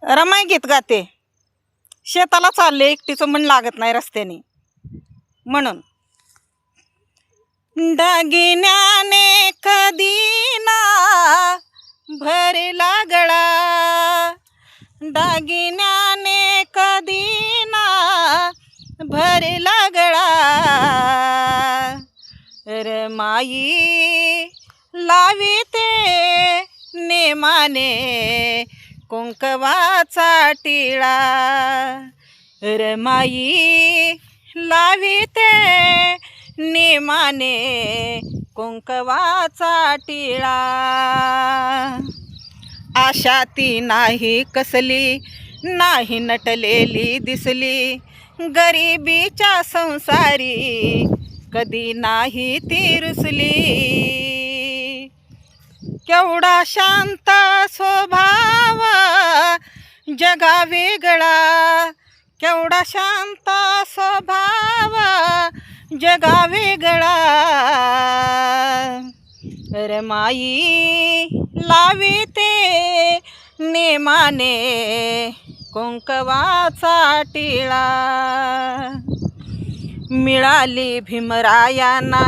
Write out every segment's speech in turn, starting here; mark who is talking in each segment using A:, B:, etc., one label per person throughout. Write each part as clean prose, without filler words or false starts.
A: रमाई गीत गाते. शेताला चालले, एकटीचं मन लागत नाही रस्त्याने म्हणून. दागिन्याने कधी ना भरला गळा, दागिन्याने कधी ना भरला गळा, रमाई लाविते नेमाने कुंकवाचा टिळा, रमाई लाविते नेमाने कुंकवाचा टिळा. आशा ती नाही कसली, नाही नटलेली दिसली, गरिबीच्या संसारी कधी नाही ती रुसली. केवढा शांत स्वभाव जगा वेगळा, केवढा शांत स्वभाव जगा वेगळा, रमाई लाविते नेमाने कुंकवाचा टिळा. मिळाली भीमरायांना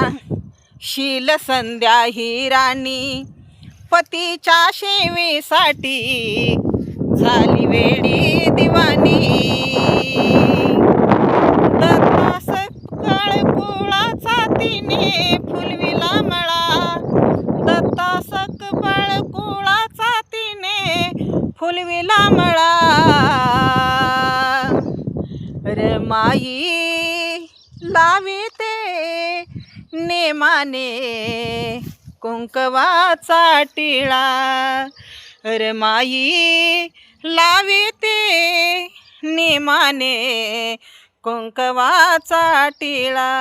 A: शील संध्या ही राणी, पतीच्या सेवेसाठी झाली वेडी दिवाणी. दत्ता सकळ कुळाचा तिने फुलविला मळा, दत्ता सकळ कुळाचा तिने फुलविला मळा, रमाई लाविते नेमाने कुंकवाचा टिळा, रमाई लाविते नेमाने कुंकवाचा टिळा.